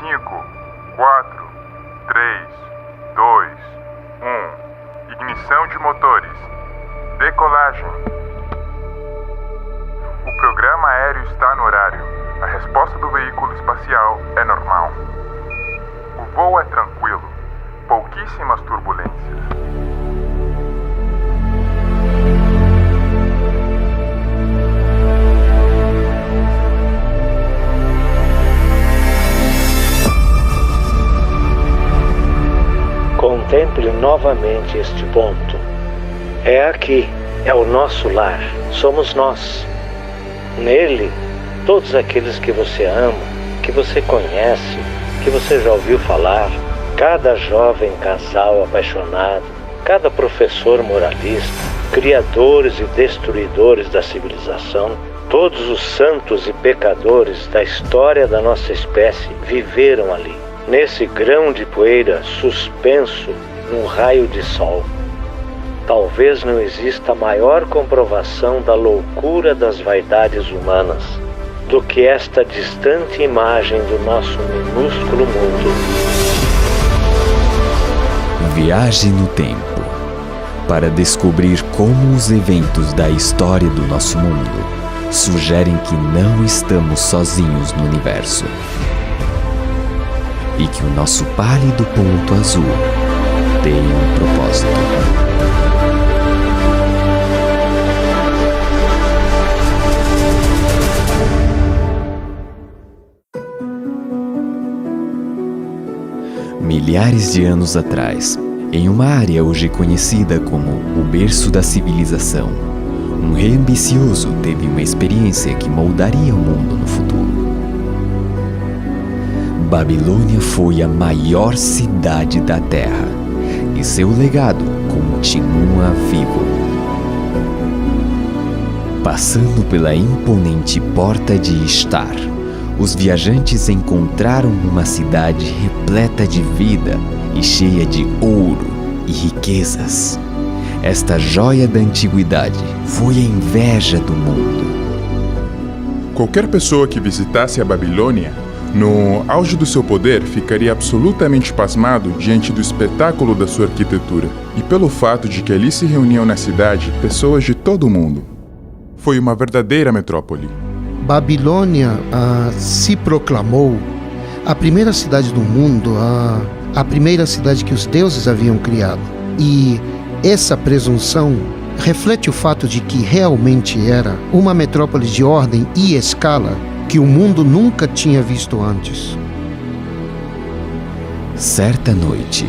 5, 4, 3, 2, 1. Ignição de motores. Decolagem. O programa aéreo está no horário. A resposta do veículo espacial é normal. O voo é tranquilo. Pouquíssimas turbulências. Contemple novamente este ponto. É aqui, é o nosso lar, somos nós. Nele, todos aqueles que você ama, que você conhece, que você já ouviu falar, cada jovem casal apaixonado, cada professor moralista, criadores e destruidores da civilização, todos os santos e pecadores da história da nossa espécie viveram ali, nesse grão de poeira suspenso num raio de sol. Talvez não exista maior comprovação da loucura das vaidades humanas do que esta distante imagem do nosso minúsculo mundo. Viaje no tempo para descobrir como os eventos da história do nosso mundo sugerem que não estamos sozinhos no universo e que o nosso pálido ponto azul tem um propósito. Milhares de anos atrás, em uma área hoje conhecida como o berço da civilização, um rei ambicioso teve uma experiência que moldaria o mundo no futuro. Babilônia foi a maior cidade da Terra e seu legado continua vivo. Passando pela imponente Porta de Ishtar, os viajantes encontraram uma cidade repleta de vida e cheia de ouro e riquezas. Esta joia da antiguidade foi a inveja do mundo. Qualquer pessoa que visitasse a Babilônia, no auge do seu poder, ficaria absolutamente pasmado diante do espetáculo da sua arquitetura e pelo fato de que ali se reuniam na cidade pessoas de todo o mundo. Foi uma verdadeira metrópole. Babilônia se proclamou a primeira cidade do mundo, a primeira cidade que os deuses haviam criado. E essa presunção reflete o fato de que realmente era uma metrópole de ordem e escala que o mundo nunca tinha visto antes. Certa noite,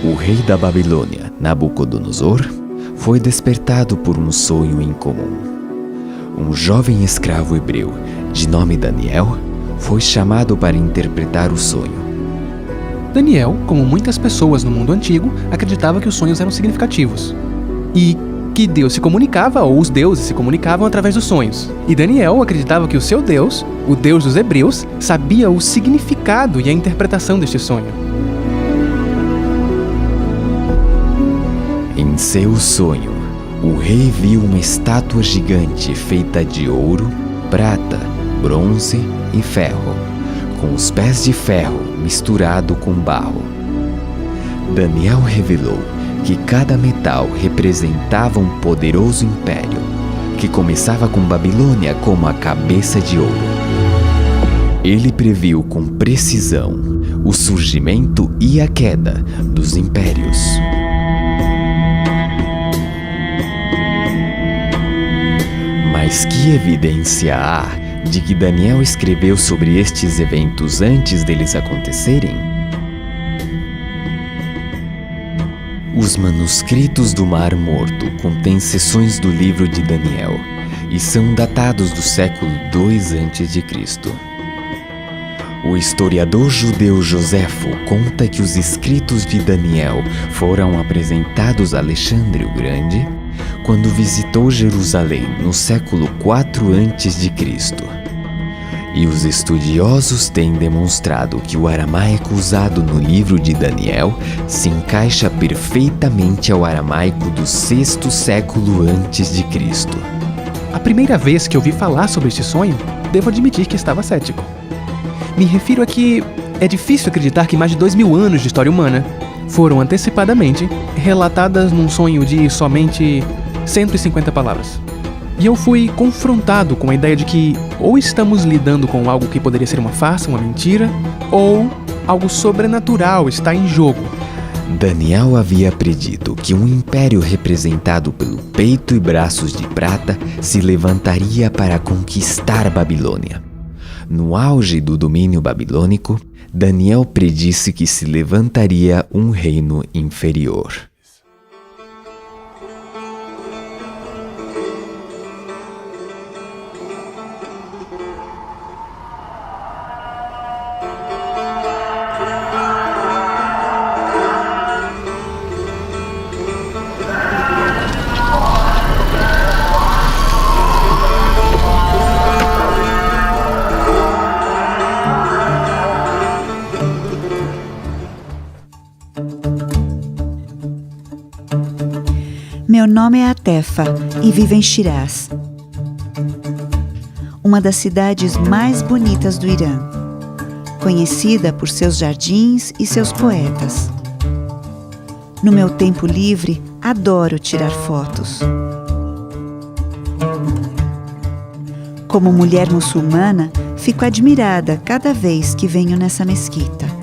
o rei da Babilônia, Nabucodonosor, foi despertado por um sonho incomum. Um jovem escravo hebreu, de nome Daniel, foi chamado para interpretar o sonho. Daniel, como muitas pessoas no mundo antigo, acreditava que os sonhos eram significativos e que Deus se comunicava, ou os deuses se comunicavam através dos sonhos. E Daniel acreditava que o seu Deus, o Deus dos hebreus, sabia o significado e a interpretação deste sonho. Em seu sonho, o rei viu uma estátua gigante feita de ouro, prata, bronze e ferro, com os pés de ferro misturado com barro. Daniel revelou que cada metal representava um poderoso império, que começava com Babilônia como a cabeça de ouro. Ele previu com precisão o surgimento e a queda dos impérios. Mas que evidência há de que Daniel escreveu sobre estes eventos antes deles acontecerem? Os manuscritos do Mar Morto contêm seções do livro de Daniel e são datados do século II a.C. O historiador judeu Joséfo conta que os escritos de Daniel foram apresentados a Alexandre o Grande quando visitou Jerusalém no século IV a.C. E os estudiosos têm demonstrado que o aramaico usado no livro de Daniel se encaixa perfeitamente ao aramaico do VI século a.C. A primeira vez que ouvi falar sobre este sonho, devo admitir que estava cético. Me refiro a que é difícil acreditar que mais de 2000 anos de história humana foram antecipadamente relatadas num sonho de somente 150 palavras. E eu fui confrontado com a ideia de que ou estamos lidando com algo que poderia ser uma farsa, uma mentira, ou algo sobrenatural está em jogo. Daniel havia predito que um império representado pelo peito e braços de prata se levantaria para conquistar Babilônia. No auge do domínio babilônico, Daniel predisse que se levantaria um reino inferior. Meu nome é Atefa e vivo em Shiraz, uma das cidades mais bonitas do Irã, conhecida por seus jardins e seus poetas. No meu tempo livre, adoro tirar fotos. Como mulher muçulmana, fico admirada cada vez que venho nessa mesquita.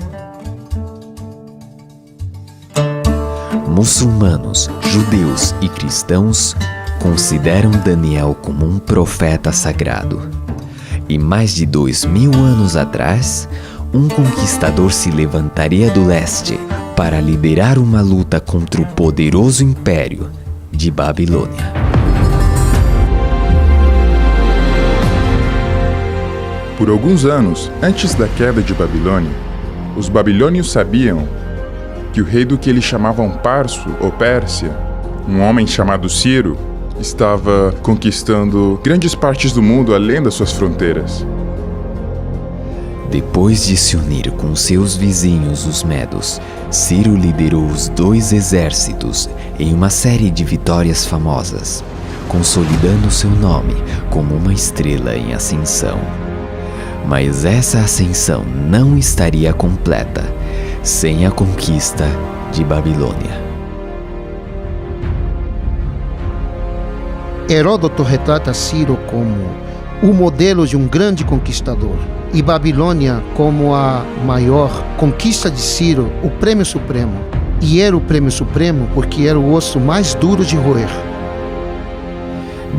Muçulmanos, judeus e cristãos consideram Daniel como um profeta sagrado. E mais de 2000 anos atrás, um conquistador se levantaria do leste para liderar uma luta contra o poderoso império de Babilônia. Por alguns anos antes da queda de Babilônia, os babilônios sabiam que o rei do que eles chamavam Parso ou Pérsia, um homem chamado Ciro, estava conquistando grandes partes do mundo além das suas fronteiras. Depois de se unir com seus vizinhos, os medos, Ciro liderou os 2 exércitos em uma série de vitórias famosas, consolidando seu nome como uma estrela em ascensão. Mas essa ascensão não estaria completa sem a conquista de Babilônia. Heródoto retrata Ciro como o modelo de um grande conquistador e Babilônia como a maior conquista de Ciro, o prêmio supremo. E era o prêmio supremo porque era o osso mais duro de roer.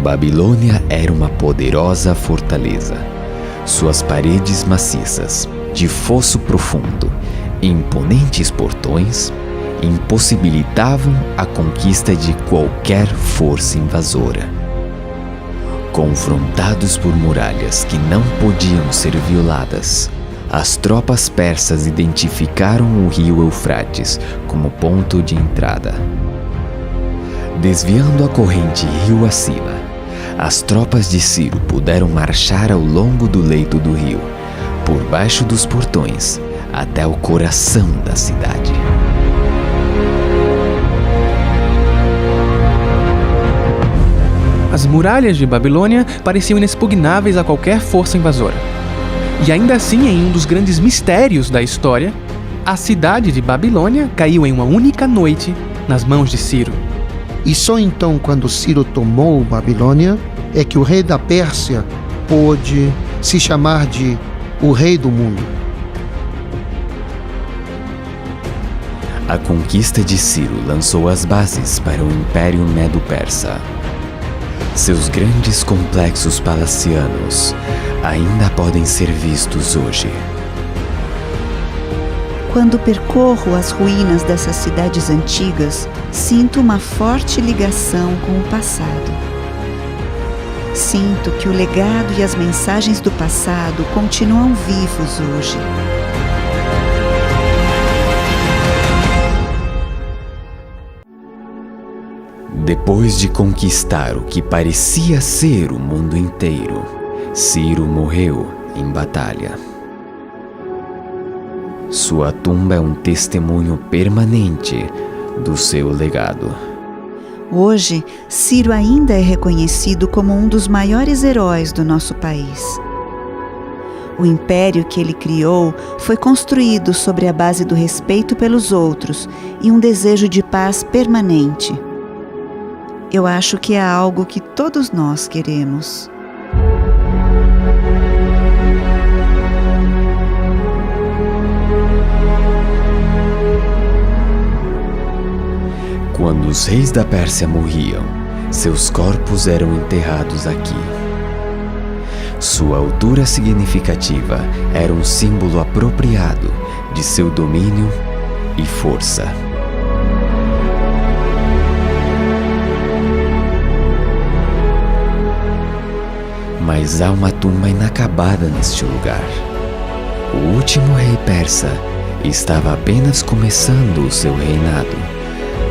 Babilônia era uma poderosa fortaleza. Suas paredes maciças, de fosso profundo e imponentes portões impossibilitavam a conquista de qualquer força invasora. Confrontados por muralhas que não podiam ser violadas, as tropas persas identificaram o rio Eufrates como ponto de entrada. Desviando a corrente rio acima, as tropas de Ciro puderam marchar ao longo do leito do rio, por baixo dos portões, até o coração da cidade. As muralhas de Babilônia pareciam inexpugnáveis a qualquer força invasora. E ainda assim, em um dos grandes mistérios da história, a cidade de Babilônia caiu em uma única noite nas mãos de Ciro. E só então, quando Ciro tomou Babilônia, é que o rei da Pérsia pôde se chamar de o rei do mundo. A conquista de Ciro lançou as bases para o Império Medo-Persa. Seus grandes complexos palacianos ainda podem ser vistos hoje. Quando percorro as ruínas dessas cidades antigas, sinto uma forte ligação com o passado. Sinto que o legado e as mensagens do passado continuam vivos hoje. Depois de conquistar o que parecia ser o mundo inteiro, Ciro morreu em batalha. Sua tumba é um testemunho permanente do seu legado. Hoje, Ciro ainda é reconhecido como um dos maiores heróis do nosso país. O império que ele criou foi construído sobre a base do respeito pelos outros e um desejo de paz permanente. Eu acho que é algo que todos nós queremos. Quando os reis da Pérsia morriam, seus corpos eram enterrados aqui. Sua altura significativa era um símbolo apropriado de seu domínio e força. Mas há uma tumba inacabada neste lugar. O último rei persa estava apenas começando o seu reinado,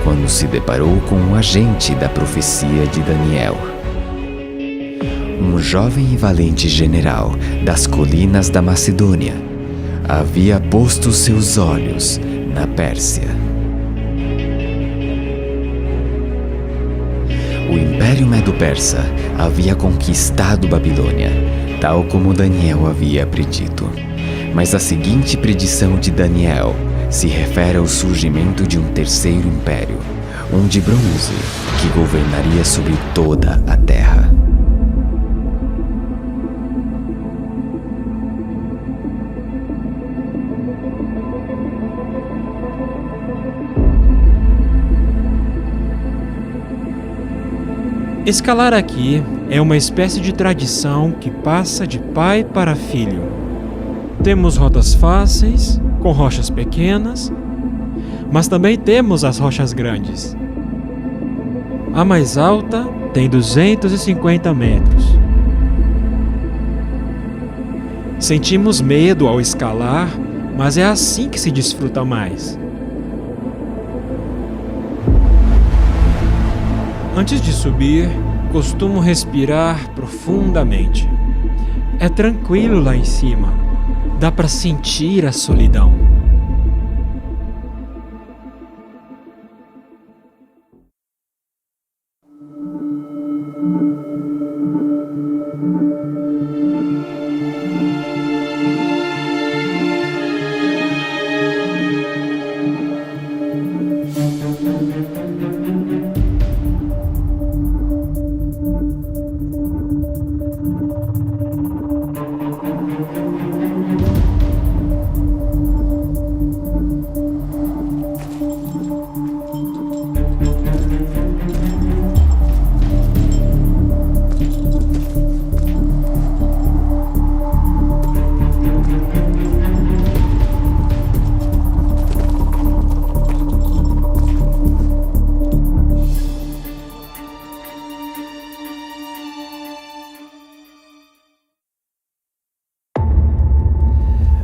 quando se deparou com um agente da profecia de Daniel. Um jovem e valente general das colinas da Macedônia havia posto seus olhos na Pérsia. O Império Medo-Persa havia conquistado Babilônia, tal como Daniel havia predito. Mas a seguinte predição de Daniel se refere ao surgimento de um terceiro império, um de bronze, que governaria sobre toda a terra. Escalar aqui é uma espécie de tradição que passa de pai para filho. Temos rotas fáceis, com rochas pequenas, mas também temos as rochas grandes. A mais alta tem 250 metros. Sentimos medo ao escalar, mas é assim que se desfruta mais. Antes de subir, costumo respirar profundamente. É tranquilo lá em cima. Dá para sentir a solidão.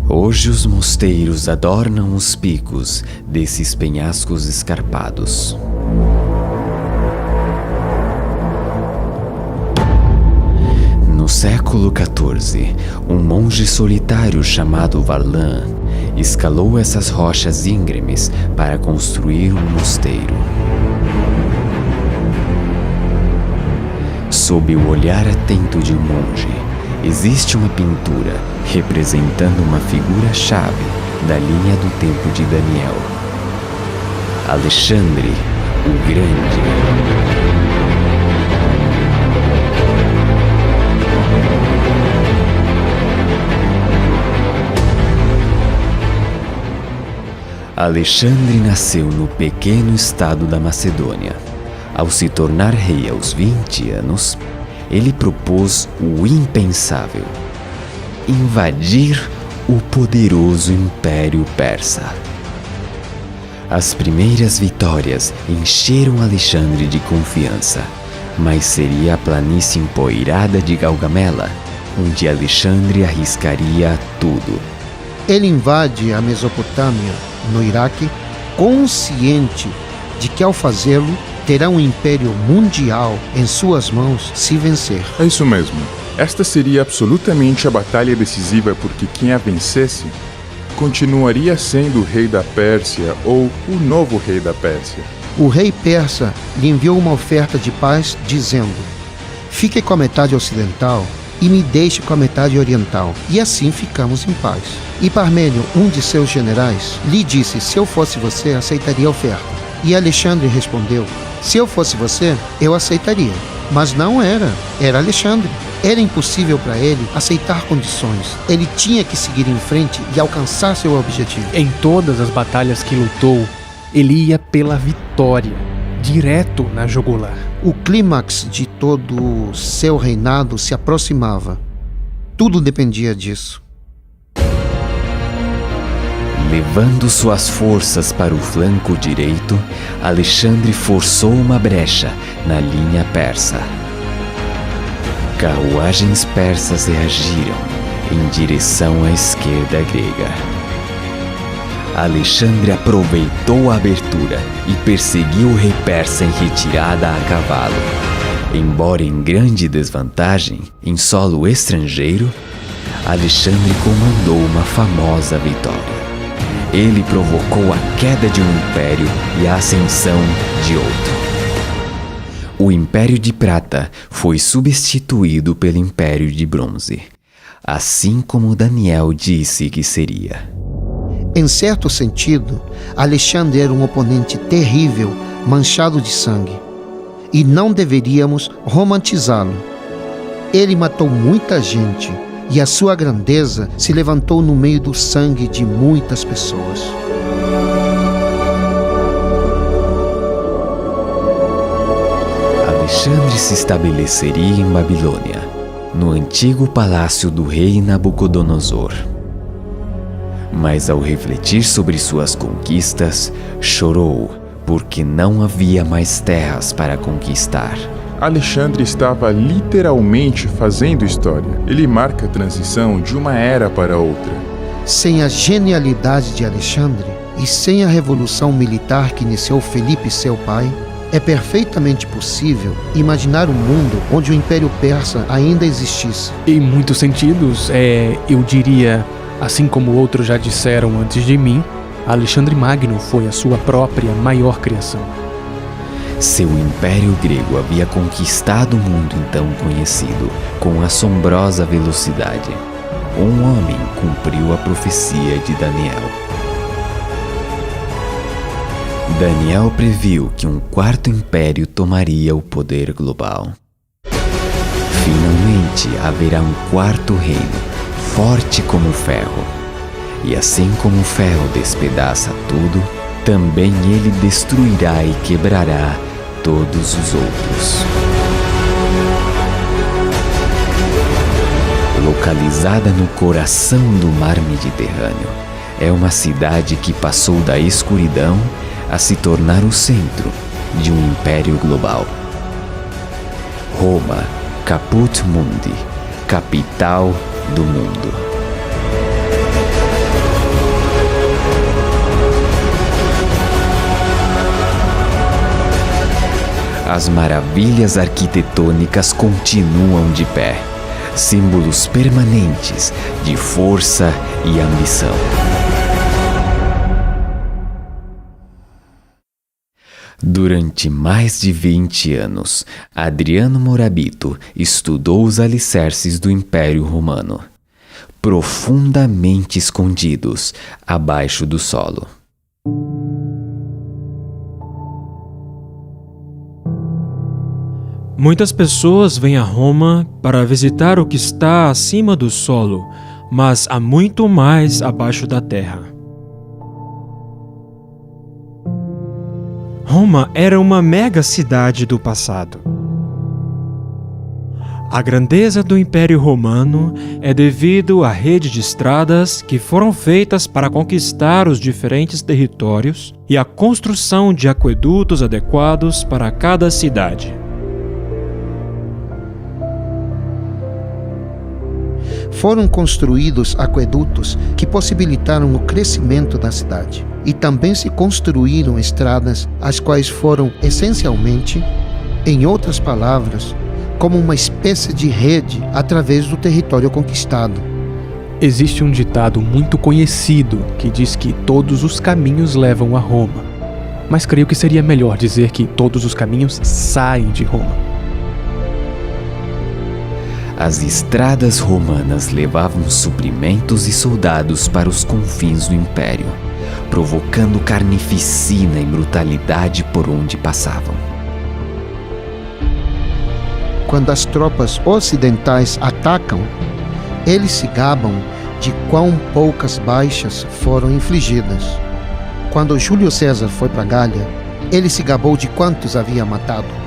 Hoje os mosteiros adornam os picos desses penhascos escarpados. No século XIV, um monge solitário chamado Varlan escalou essas rochas íngremes para construir um mosteiro. Sob o olhar atento de um monge, existe uma pintura representando uma figura-chave da linha do tempo de Daniel: Alexandre o Grande. Alexandre nasceu no pequeno estado da Macedônia. Ao se tornar rei aos 20 anos, ele propôs o impensável: invadir o poderoso Império Persa. As primeiras vitórias encheram Alexandre de confiança, mas seria a planície empoeirada de Gaugamela, onde Alexandre arriscaria tudo. Ele invade a Mesopotâmia, no Iraque, consciente de que ao fazê-lo terá um império mundial em suas mãos se vencer. É isso mesmo. Esta seria absolutamente a batalha decisiva, porque quem a vencesse continuaria sendo o rei da Pérsia ou o novo rei da Pérsia. O rei persa lhe enviou uma oferta de paz, dizendo: fique com a metade ocidental e me deixe com a metade oriental, e assim ficamos em paz. E Parmênio, um de seus generais, lhe disse: se eu fosse você, aceitaria a oferta. E Alexandre respondeu: se eu fosse você, eu aceitaria. Mas não era Alexandre. Era impossível para ele aceitar condições. Ele tinha que seguir em frente e alcançar seu objetivo. Em todas as batalhas que lutou, ele ia pela vitória, direto na jugular. O clímax de todo o seu reinado se aproximava. Tudo dependia disso. Levando suas forças para o flanco direito, Alexandre forçou uma brecha na linha persa. Carruagens persas reagiram em direção à esquerda grega. Alexandre aproveitou a abertura e perseguiu o rei persa em retirada a cavalo. Embora em grande desvantagem, em solo estrangeiro, Alexandre comandou uma famosa vitória. Ele provocou a queda de um império e a ascensão de outro. O Império de Prata foi substituído pelo Império de Bronze, assim como Daniel disse que seria. Em certo sentido, Alexandre era um oponente terrível, manchado de sangue. E não deveríamos romantizá-lo. Ele matou muita gente e a sua grandeza se levantou no meio do sangue de muitas pessoas. Alexandre se estabeleceria em Babilônia, no antigo palácio do rei Nabucodonosor. Mas ao refletir sobre suas conquistas, chorou, porque não havia mais terras para conquistar. Alexandre estava literalmente fazendo história. Ele marca a transição de uma era para outra. Sem a genialidade de Alexandre e sem a revolução militar que iniciou Felipe, seu pai, é perfeitamente possível imaginar um mundo onde o Império Persa ainda existisse. Em muitos sentidos, eu diria, assim como outros já disseram antes de mim, Alexandre Magno foi a sua própria maior criação. Seu império grego havia conquistado o mundo então conhecido com assombrosa velocidade. Um homem cumpriu a profecia de Daniel. Daniel previu que um quarto império tomaria o poder global. Finalmente haverá um quarto reino, forte como o ferro. E assim como o ferro despedaça tudo, também ele destruirá e quebrará todos os outros. Localizada no coração do mar Mediterrâneo, é uma cidade que passou da escuridão a se tornar o centro de um império global. Roma, Caput Mundi, capital do mundo. As maravilhas arquitetônicas continuam de pé, símbolos permanentes de força e ambição. Durante mais de 20 anos, Adriano Morabito estudou os alicerces do Império Romano, profundamente escondidos abaixo do solo. Muitas pessoas vêm a Roma para visitar o que está acima do solo, mas há muito mais abaixo da terra. Roma era uma mega cidade do passado. A grandeza do Império Romano é devido à rede de estradas que foram feitas para conquistar os diferentes territórios e à construção de aquedutos adequados para cada cidade. Foram construídos aquedutos que possibilitaram o crescimento da cidade. E também se construíram estradas, as quais foram essencialmente, em outras palavras, como uma espécie de rede através do território conquistado. Existe um ditado muito conhecido que diz que todos os caminhos levam a Roma. Mas creio que seria melhor dizer que todos os caminhos saem de Roma. As estradas romanas levavam suprimentos e soldados para os confins do império, provocando carnificina e brutalidade por onde passavam. Quando as tropas ocidentais atacam, eles se gabam de quão poucas baixas foram infligidas. Quando Júlio César foi para Gália, ele se gabou de quantos havia matado.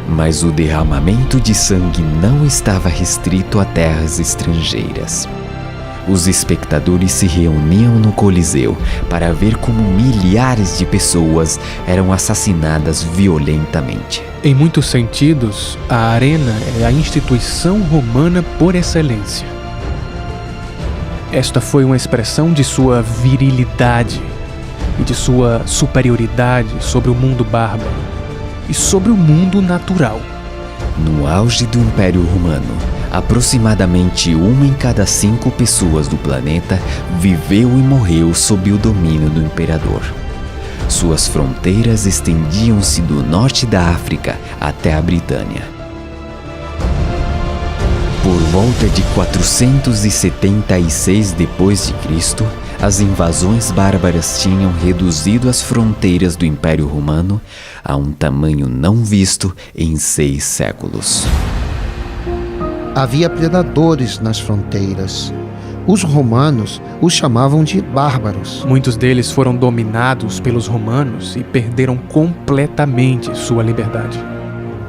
Mas o derramamento de sangue não estava restrito a terras estrangeiras. Os espectadores se reuniam no Coliseu para ver como milhares de pessoas eram assassinadas violentamente. Em muitos sentidos, a arena é a instituição romana por excelência. Esta foi uma expressão de sua virilidade e de sua superioridade sobre o mundo bárbaro e sobre o mundo natural. No auge do Império Romano, aproximadamente 1 em cada 5 pessoas do planeta viveu e morreu sob o domínio do imperador. Suas fronteiras estendiam-se do norte da África até a Britânia. Por volta de 476 d.C., as invasões bárbaras tinham reduzido as fronteiras do Império Romano a um tamanho não visto em 6 séculos. Havia predadores nas fronteiras. Os romanos os chamavam de bárbaros. Muitos deles foram dominados pelos romanos e perderam completamente sua liberdade.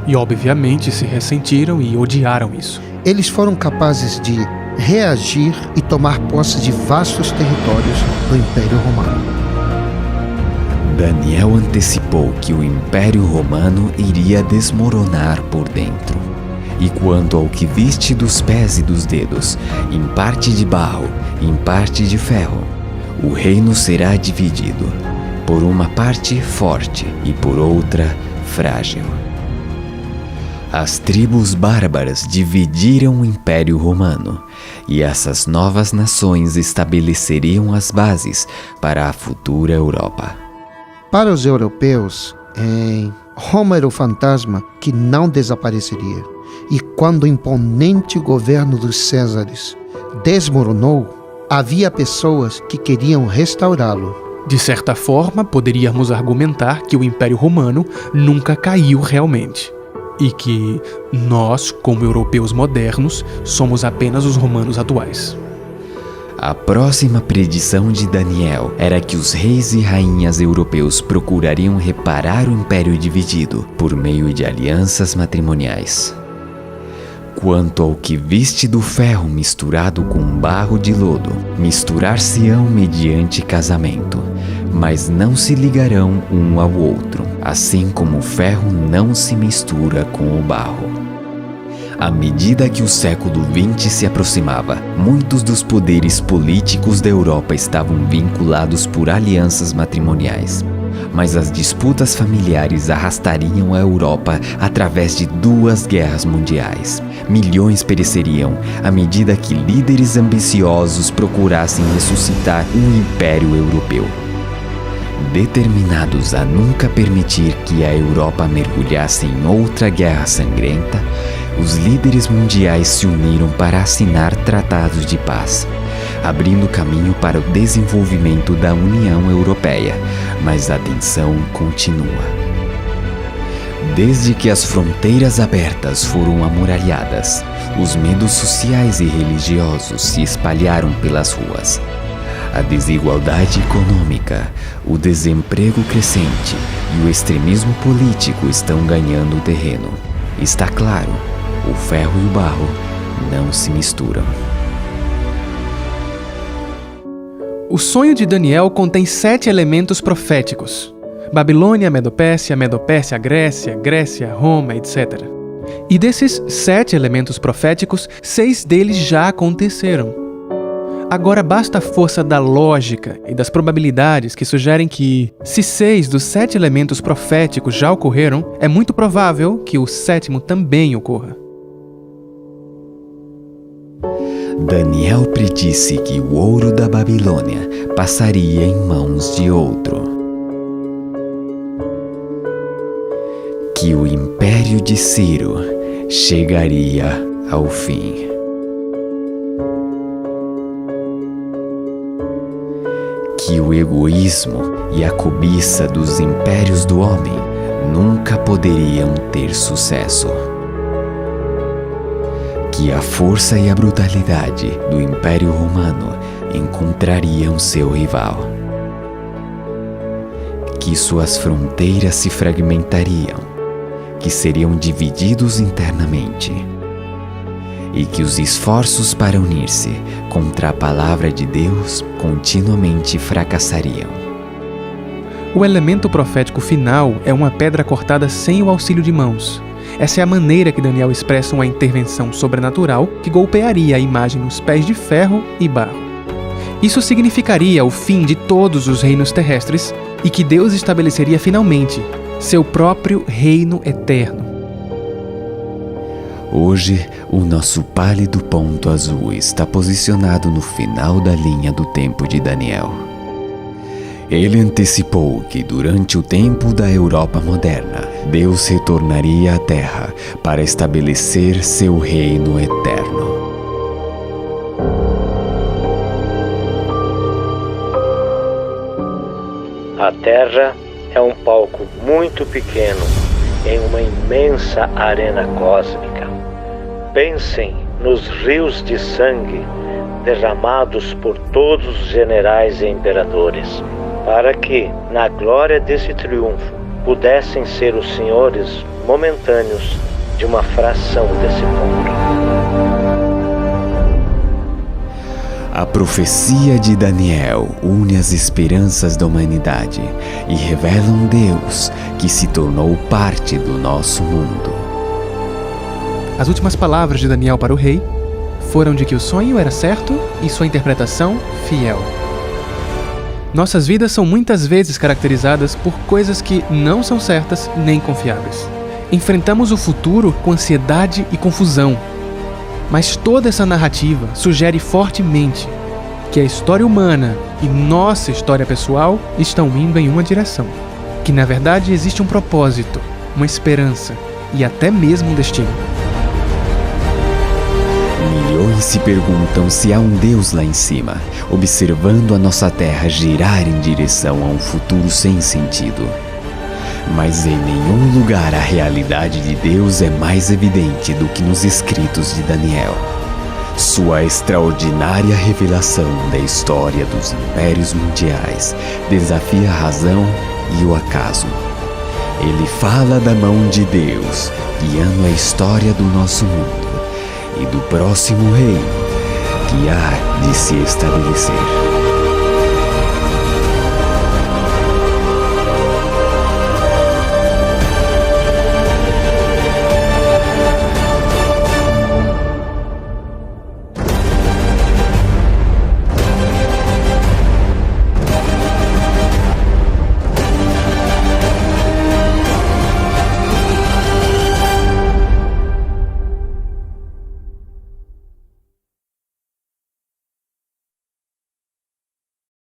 E obviamente se ressentiram e odiaram isso. Eles foram capazes de reagir e tomar posse de vastos territórios do Império Romano. Daniel antecipou que o Império Romano iria desmoronar por dentro. E quanto ao que viste dos pés e dos dedos, em parte de barro, em parte de ferro, o reino será dividido, por uma parte forte e por outra frágil. As tribos bárbaras dividiram o Império Romano, e essas novas nações estabeleceriam as bases para a futura Europa. Para os europeus, Roma era o fantasma que não desapareceria. E quando o imponente governo dos Césares desmoronou, havia pessoas que queriam restaurá-lo. De certa forma, poderíamos argumentar que o Império Romano nunca caiu realmente. E que nós, como europeus modernos, somos apenas os romanos atuais. A próxima predição de Daniel era que os reis e rainhas europeus procurariam reparar o império dividido por meio de alianças matrimoniais. Quanto ao que viste do ferro misturado com barro de lodo, misturar-se-ão mediante casamento, mas não se ligarão um ao outro, assim como o ferro não se mistura com o barro. À medida que o século XX se aproximava, muitos dos poderes políticos da Europa estavam vinculados por alianças matrimoniais. Mas as disputas familiares arrastariam a Europa através de 2 guerras mundiais. Milhões pereceriam à medida que líderes ambiciosos procurassem ressuscitar um império europeu. Determinados a nunca permitir que a Europa mergulhasse em outra guerra sangrenta, os líderes mundiais se uniram para assinar tratados de paz, abrindo caminho para o desenvolvimento da União Europeia, mas a tensão continua. Desde que as fronteiras abertas foram amuralhadas, os medos sociais e religiosos se espalharam pelas ruas. A desigualdade econômica, o desemprego crescente e o extremismo político estão ganhando terreno. Está claro, o ferro e o barro não se misturam. O sonho de Daniel contém 7 elementos proféticos: Babilônia, Medopérsia, Medopérsia, Grécia, Grécia, Roma, etc. E desses 7 elementos proféticos, 6 deles já aconteceram. Agora basta a força da lógica e das probabilidades que sugerem que, se 6 dos 7 elementos proféticos já ocorreram, é muito provável que o 7º também ocorra. Daniel predisse que o ouro da Babilônia passaria em mãos de outro. Que o império de Ciro chegaria ao fim. Que o egoísmo e a cobiça dos impérios do homem nunca poderiam ter sucesso. Que a força e a brutalidade do Império Romano encontrariam seu rival. Que suas fronteiras se fragmentariam, que seriam divididos internamente, e que os esforços para unir-se contra a palavra de Deus continuamente fracassariam. O elemento profético final é uma pedra cortada sem o auxílio de mãos. Essa é a maneira que Daniel expressa uma intervenção sobrenatural que golpearia a imagem nos pés de ferro e barro. Isso significaria o fim de todos os reinos terrestres e que Deus estabeleceria finalmente seu próprio reino eterno. Hoje, o nosso pálido ponto azul está posicionado no final da linha do tempo de Daniel. Ele antecipou que durante o tempo da Europa moderna, Deus retornaria à Terra para estabelecer seu reino eterno. A Terra é um palco muito pequeno em uma imensa arena cósmica. Pensem nos rios de sangue derramados por todos os generais e imperadores, para que, na glória desse triunfo, pudessem ser os senhores momentâneos de uma fração desse mundo. A profecia de Daniel une as esperanças da humanidade e revela um Deus que se tornou parte do nosso mundo. As últimas palavras de Daniel para o rei foram de que o sonho era certo e sua interpretação fiel. Nossas vidas são muitas vezes caracterizadas por coisas que não são certas nem confiáveis. Enfrentamos o futuro com ansiedade e confusão. Mas toda essa narrativa sugere fortemente que a história humana e nossa história pessoal estão indo em uma direção. Que na verdade existe um propósito, uma esperança e até mesmo um destino. Milhões se perguntam se há um Deus lá em cima, observando a nossa terra girar em direção a um futuro sem sentido. Mas em nenhum lugar a realidade de Deus é mais evidente do que nos escritos de Daniel. Sua extraordinária revelação da história dos impérios mundiais desafia a razão e o acaso. Ele fala da mão de Deus, guiando a história do nosso mundo e do próximo reino que há de se estabelecer.